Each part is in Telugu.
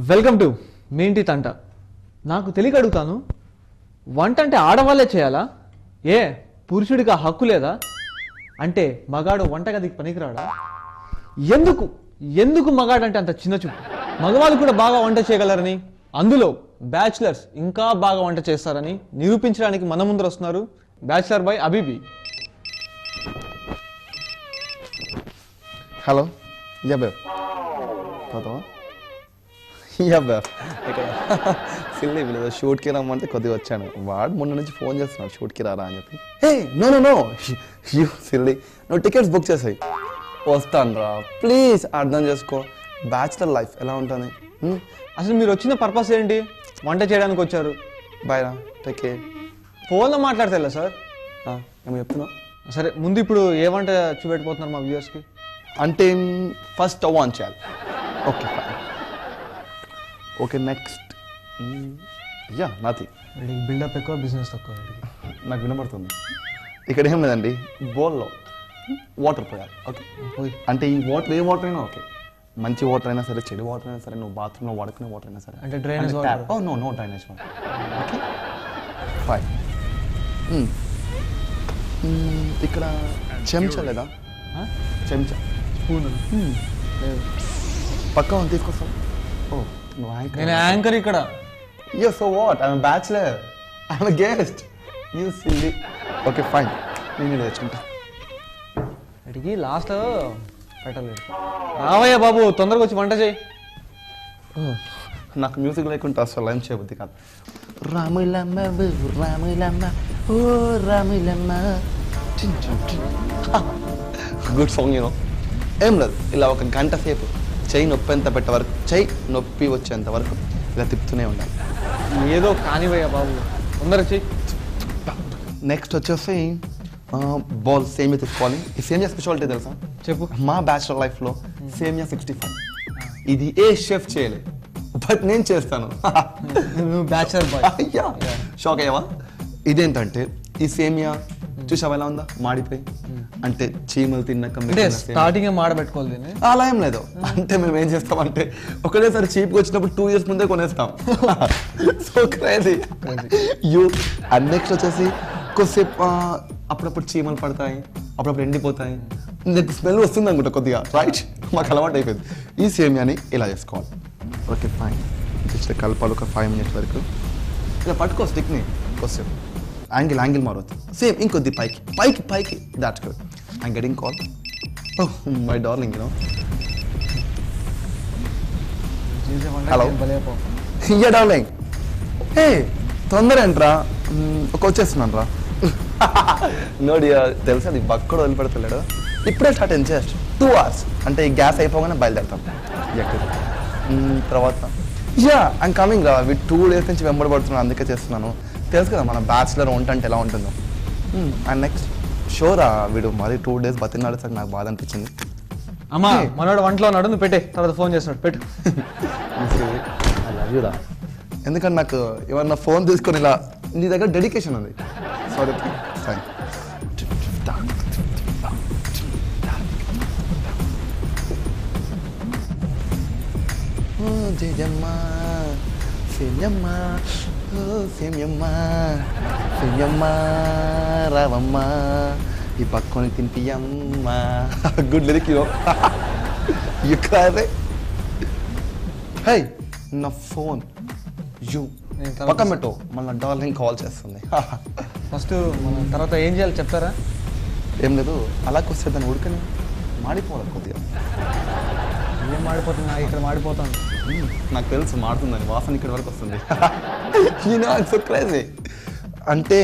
వెల్కమ్ టు మీ ఇంటి తంట. నాకు తెలియక అడుగుతాను, వంట అంటే ఆడవాళ్ళే చేయాలా? ఏ పురుషుడికి ఆ హక్కు లేదా? అంటే మగాడు వంటగదికి పనికిరాడా? ఎందుకు ఎందుకు మగాడంటే అంత చిన్న చూపు? మగవాళ్ళు కూడా బాగా వంట చేయగలరని, అందులో బ్యాచులర్స్ ఇంకా బాగా వంట చేస్తారని నిరూపించడానికి మన ముందర వస్తున్నారు బ్యాచులర్ బాయ్ అబీబీ. హలో యా బేబ్ పోతావా? యా బేబ్ ఇక్కడ సిల్లీ వీళ్ళు షూట్కి రమ్మంటే కొద్దిగా వచ్చాను. వాడు మొన్న నుంచి ఫోన్ చేస్తున్నాడు షూట్కి రారా అని చెప్పి. Hey no no no you silly, నువ్వు టికెట్స్ బుక్ చేసాయి. వస్తాను రా ప్లీజ్, అర్థం చేసుకో. బ్యాచులర్ లైఫ్ ఎలా ఉంటుంది? అసలు మీరు వచ్చిన పర్పస్ ఏంటి? వంట చేయడానికి వచ్చారు. బాయ్ రా, టేక్ కేర్. ఫోన్లో మాట్లాడతా సార్. ఏమో చెప్తున్నావు? సరే, ముందు ఇప్పుడు ఏ వంట చూపెట్టిపోతున్నారు మా వ్యూవర్స్కి? అంటే ఫస్ట్ స్టవ్ ఆన్ చేయాలి. ఓకే ఓకే నెక్స్ట్ యా నాది బిల్డప్ ఎక్కువ, బిజినెస్ తక్కువ. నాకు వినపడుతుంది. ఇక్కడ ఏం లేదండి, బౌల్లో వాటర్ పోయాలి. ఓకే అంటే ఈ వాటర్ ఏ వాటర్ అయినా ఓకే, మంచి వాటర్ అయినా సరే, చెడు వాటర్ అయినా సరే, నువ్వు బాత్రూంలో వాడుకునే వాటర్ అయినా సరే. అంటే drainage water? Oh no no drainage water. Okay fine. ఇక్కడ చెంచా లేదా? చెంచా స్పూన్ పక్క ఉంది, తీసుకొస్తాం. ఓ నువ్వు నేను యాంకర్ ఇక్కడ. Yes, so what? I'm a bachelor. I'm a guest. You silly. Okay, fine. నేను తెచ్చుకుంటా. అడిగి లాస్ట్ పెట్టలేదు. రావయ్యా బాబు, తొందరగా వచ్చి వంట చేయి. నాకు మ్యూజిక్ లేకుండా అసలు ఏం చేయబుద్ది కాదు. రాములమ్మ రాములమ్మ ఓ రాములమ్మ. Good song you know. ఏం లేదు, ఇలా ఒక గంట సేపు చెయ్యి నొప్పి ఎంత పెట్టే వరకు, చెయ్యి నొప్పి వచ్చేంత వరకు ఇలా తిప్పుతూనే ఉండాలి. ఏదో కానివయ్యా బాబు, తొందరగా చెయ్యి. నెక్స్ట్ వచ్చేసి బాల్ సేమియా తీసుకోవాలి. ఈ సేమియా స్పెషాలిటీ తెలుసా? చెప్పు. మా బ్యాచులర్ లైఫ్లో సేమియా 65. ఇది ఏ షెఫ్ చేయలేదు, బట్ నేను చేస్తాను. నువ్వు బ్యాచులర్ బాయ్. అయ్యా షాక్ అయ్యావా? ఇదేంటంటే ఈ సేమియా చూసావా ఎలా ఉందా, మాడిపోయి. అంటే చీమలు తిన్నాక అంటే స్టార్టింగ్ మాడబెట్టుకోవాలి దీన్ని. అలా ఏం లేదు. అంటే మేము ఏం చేస్తామంటే ఒకటేసారి చీప్కి వచ్చినప్పుడు 2 years ముందే కొనేస్తాం. So crazy you. And next వచ్చేసి కొద్దిసేపు అప్పుడప్పుడు చీమలు పడతాయి, అప్పుడప్పుడు ఎండిపోతాయి, నీకు స్మెల్ వస్తుంది అనుకుంటా కొద్దిగా, రైట్? మాకు అలవాటు అయిపోయింది. ఈ సేమియాని ఇలా చేసుకోవాలి. Okay fine. జస్ట్ కలపాలి ఒక 5 minutes వరకు. ఇలా పట్టుకో స్టిక్ని కొద్దిసేపు. యాంగిల్ మారవద్దు. సేమ్ ఇంకొద్ది పైకి పైకి పైకి. That's good. I'm getting call. Oh my darling you know. Hello ya darling. ఏ తొందర ఏంట్రా, ఒక వచ్చేస్తున్నాను రా. నోడి తెలుసా, అది బక్కడు వదిలిపెడతలేడు. ఇప్పుడే స్టార్ట్ అయింది, జస్ట్ 2 hours. అంటే ఈ గ్యాస్ అయిపోగానే బయలుదేరుతాం ఎక్కడ తర్వాత. యా ఐమ్ కమింగ్ రా. 2 days నుంచి వెంబడబడుతున్నాను, అందుకే చేస్తున్నాను. తెలుసు కదా మన బ్యాచులర్ వంట అంటే ఎలా ఉంటుందో. అండ్ నెక్స్ట్ షోరా, వీడు మరి 2 days బతిన్నాడు సార్, నాకు బాధ అనిపించింది. అమ్మా మనోడు వంటలో ఉన్నాడు, నువ్వు పెట్టే, తర్వాత ఫోన్ చేస్తున్నాడు, పెట్టు. ఐ లవ్ యూ రా. ఎందుకంటే నాకు ఏమన్నా ఫోన్ తీసుకొని ఇలా, నీ దగ్గర డెడికేషన్ ఉంది. Sorry fine. జయమ్మా సేమ్యమ్మా సేమ్యమ్మా సేమ్యమ్మా రావమ్మా ఈ పక్కని తింపియమ్మా. Good lyric you know. హే నా ఫోన్ యూ పక్కన పెట్టు, మళ్ళీ డార్లింగ్ కాల్ చేస్తుంది. ఫస్ట్ మన తర్వాత ఏం చేయాలి చెప్తారా? ఏం లేదు, అలాగే వస్తే దాన్ని ఉడకని మాడిపోవాలి కొద్దిగా. ఏం మాడిపోతున్నా? ఇక్కడ మాడిపోతాను. నాకు తెలుసు మాడుతుందని, వాసన ఇక్కడ వరకు వస్తుంది. So crazy. అంటే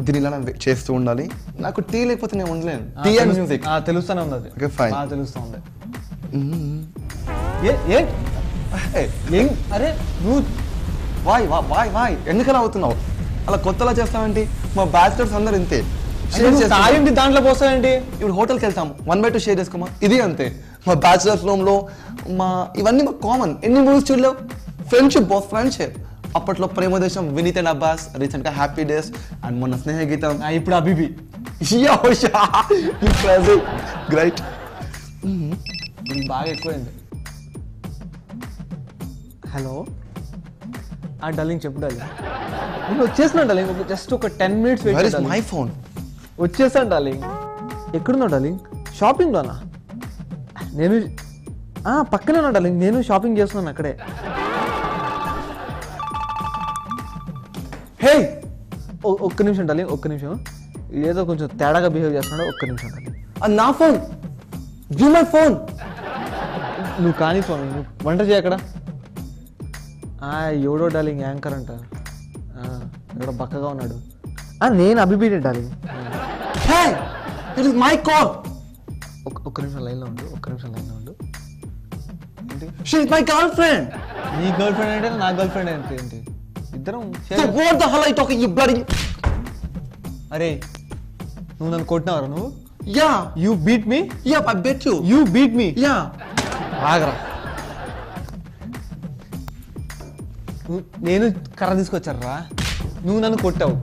దీని ఇలా చేస్తూ ఉండాలి. నాకు టీ లేకపోతే నేను ఉండలేను. టీ అండ్ మ్యూజిక్ తెలుస్తూనే ఉంది. అది ఓకే ఫైన్. తెలుస్తూ ఉంది. అరే నువ్వు వాయ్ ఎందుకలా అవుతున్నావు? అలా కొత్తలా చేస్తావేంటి? మా బ్యాచులర్స్ అందరు ఇంతే. తాగింటి దాంట్లో పోస్తావేంటి? ఇప్పుడు హోటల్కి వెళ్తాము, 1/2 షేర్ చేసుకోమా, ఇది అంతే. మా బ్యాచులర్స్ రూమ్లో ఇవన్నీ మాకు కామన్. ఎన్ని మూవీస్ చూడలేవు? Friendship boss, friendship. అప్పట్లో ప్రేమదేశం, వినీత్ అండ్ అబ్బాస్, రీసెంట్గా హ్యాపీ డేస్, అండ్ మొన్న స్నేహగీతం, ఇప్పుడు అబీబీ. గ్రైట్. బాగా ఎక్కువైంది. హలో డార్లింగ్ చెప్పు డార్లింగ్ నేను వచ్చేస్తున్నాను డార్లింగ్ జస్ట్ ఒక 10 minutes where wait is my phone? వచ్చేసాను డార్లింగ్ ఎక్కడున్నావు డార్లింగ్ షాపింగ్లోనా నేను పక్కనే ఉన్నా డార్లింగ్ నేను షాపింగ్ చేస్తున్నాను అక్కడే హే ఒక్క నిమిషం డార్లింగ్ ఒక్క నిమిషం ఏదో కొంచెం తేడాగా బిహేవ్ చేస్తున్నాడు ఒక్క నిమిషం డార్లింగ్ నా ఫోన్, గివ్ మై ఫోన్. నువ్వు కానీ స్వామి నువ్వు వంట చేయక్కడ ఎవడో డార్లింగ్ యాంకర్ అంట ఎవడో బక్కగా ఉన్నాడు నేను అభిపీడే darling hey it is my call. ఒక్క నిమిషం లైన్లో ఉండు ఏంటి she is my girl friend. నీ గర్ల్ ఫ్రెండ్ అంటే నా గర్ల్ ఫ్రెండ్ అంటే ఏంటి ఇద్దరం what the hell I talking you bloody. అరే నువ్వు నన్ను కొట్టినావరా నువ్వు ya you beat me I bet you. You beat me ya ఆగరా నేను కర్ర తీసుకొచ్చారా నువ్వు నన్ను కొట్టావు